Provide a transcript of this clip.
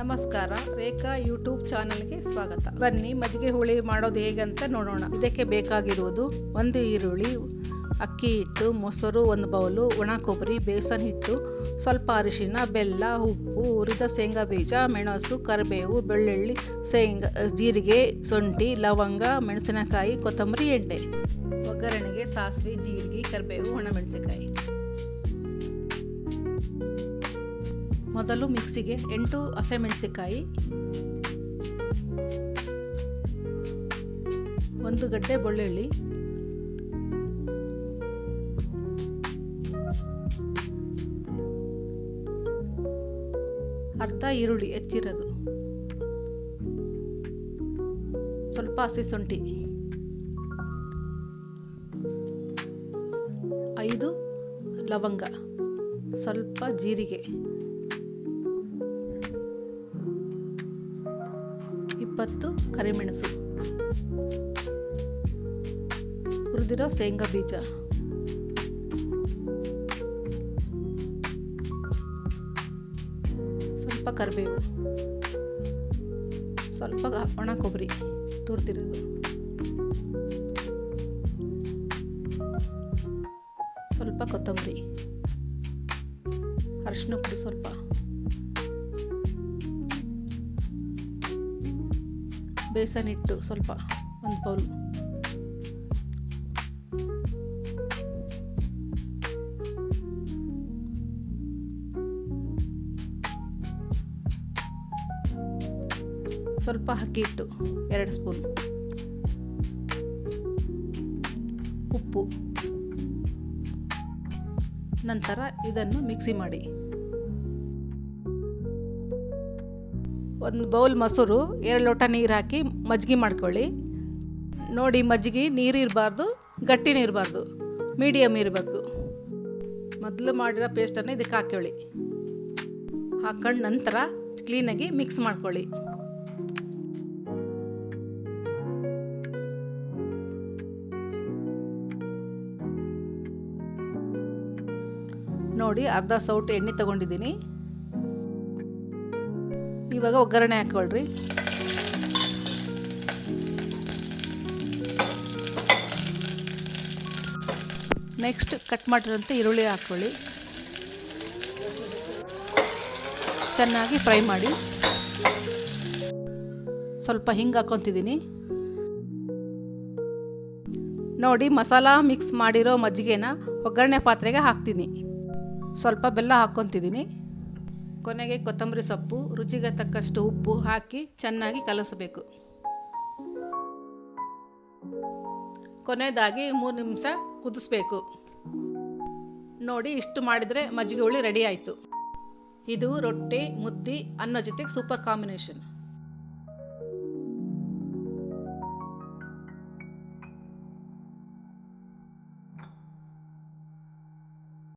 ನಮಸ್ಕಾರ, ರೇಖಾ ಯೂಟ್ಯೂಬ್ ಚಾನಲ್ಗೆ ಸ್ವಾಗತ. ಬನ್ನಿ ಮಜ್ಜಿಗೆ ಹುಳಿ ಮಾಡೋದು ಹೇಗಂತ ನೋಡೋಣ. ಇದಕ್ಕೆ ಬೇಕಾಗಿರುವುದು 1 ಈರುಳ್ಳಿ, ಅಕ್ಕಿ ಹಿಟ್ಟು, ಮೊಸರು 1 ಬೌಲು, ಒಣ ಕೊಬ್ಬರಿ, ಬೇಸನ್ ಹಿಟ್ಟು, ಸ್ವಲ್ಪ ಅರಿಶಿನ, ಬೆಲ್ಲ, ಉಪ್ಪು, ಹುರಿದ ಶೇಂಗಾ ಬೀಜ, ಮೆಣಸು, ಕರಿಬೇವು, ಬೆಳ್ಳುಳ್ಳಿ, ಜೀರಿಗೆ, ಶುಂಠಿ, ಲವಂಗ, ಮೆಣಸಿನಕಾಯಿ, ಕೊತ್ತಂಬರಿ, ಎಣ್ಣೆ. ಒಗ್ಗರಣೆಗೆ ಸಾಸಿವೆ, ಜೀರಿಗೆ, ಕರಿಬೇವು, ಒಣಮೆಣಸಿನಕಾಯಿ. ಮೊದಲು ಮಿಕ್ಸಿಗೆ 8 ಹಸಿಮೆಣಸಿನಕಾಯಿ, 1 ಗಡ್ಡೆ ಬೆಳ್ಳುಳ್ಳಿ, ಅರ್ಧ ಈರುಳ್ಳಿ ಹೆಚ್ಚಿರೋದು, ಸ್ವಲ್ಪ ಹಸಿ ಶುಂಠಿ, 5 ಲವಂಗ, ಸ್ವಲ್ಪ ಜೀರಿಗೆ, 20 ಕರಿಮೆಣಸು, ಹುರಿದಿರೋ ಶೇಂಗಾ ಬೀಜ, ಸ್ವಲ್ಪ ಕರಿಬೇವು, ಸ್ವಲ್ಪ ಒಣ ಕೊಬ್ಬರಿ ತುರಿದಿರೋದು, ಸ್ವಲ್ಪ ಕೊತ್ತಂಬರಿ, ಅರಿಶಿನ ಪುಡಿ ಸ್ವಲ್ಪ, ಬೇಸನ್ ಹಿಟ್ಟು ಸ್ವಲ್ಪ 1 ಬೌಲ್, ಸ್ವಲ್ಪ ಅಕ್ಕಿ ಹಿಟ್ಟು 2 ಸ್ಪೂನ್, ಉಪ್ಪು. ನಂತರ ಇದನ್ನು ಮಿಕ್ಸಿ ಮಾಡಿ. 1 ಬೌಲ್ ಮೊಸರು, 2 ಲೋಟ ನೀರು ಹಾಕಿ ಮಜ್ಜಿಗೆ ಮಾಡ್ಕೊಳ್ಳಿ. ನೋಡಿ, ಮಜ್ಜಿಗೆ ನೀರು ಇರಬಾರ್ದು, ಗಟ್ಟಿನೂ ಇರಬಾರ್ದು, ಮೀಡಿಯಮ್ ಇರಬೇಕು. ಮೊದಲು ಮಾಡಿರೋ ಪೇಸ್ಟನ್ನು ಇದಕ್ಕೆ ಹಾಕೊಳ್ಳಿ. ಹಾಕೊಂಡು ನಂತರ ಕ್ಲೀನಾಗಿ ಮಿಕ್ಸ್ ಮಾಡ್ಕೊಳ್ಳಿ. ನೋಡಿ, ಅರ್ಧ ಸೌಟು ಎಣ್ಣೆ ತಗೊಂಡಿದ್ದೀನಿ. ಇವಾಗ ಒಗ್ಗರಣೆ ಹಾಕೊಳ್ರಿ. ನೆಕ್ಸ್ಟ್ ಕಟ್ ಮಾಡಿರೋಂಥ ಈರುಳ್ಳಿ ಹಾಕ್ಕೊಳ್ಳಿ. ಚೆನ್ನಾಗಿ ಫ್ರೈ ಮಾಡಿ. ಸ್ವಲ್ಪ ಹಿಂಗೆ ಹಾಕ್ಕೊತಿದ್ದೀನಿ. ನೋಡಿ, ಮಸಾಲ ಮಿಕ್ಸ್ ಮಾಡಿರೋ ಮಜ್ಜಿಗೆನ ಒಗ್ಗರಣೆ ಪಾತ್ರೆಗೆ ಹಾಕ್ತೀನಿ. ಸ್ವಲ್ಪ ಬೆಲ್ಲ ಹಾಕ್ಕೊತಿದ್ದೀನಿ. ಕೊನೆಗೆ ಕೊತ್ತಂಬರಿ ಸೊಪ್ಪು, ರುಚಿಗೆ ತಕ್ಕಷ್ಟು ಉಪ್ಪು ಹಾಕಿ ಚೆನ್ನಾಗಿ ಕಲಸಬೇಕು. ಕೊನೆಯದಾಗಿ 3 ನಿಮಿಷ ಕುದಿಸ್ಬೇಕು. ನೋಡಿ, ಇಷ್ಟು ಮಾಡಿದರೆ ಮಜ್ಜಿಗೆ ಹುಳಿ ರೆಡಿ ಆಯಿತು. ಇದು ರೊಟ್ಟಿ, ಮುದ್ದೆ, ಅನ್ನ ಜೊತೆಗೆ ಸೂಪರ್ ಕಾಂಬಿನೇಷನ್.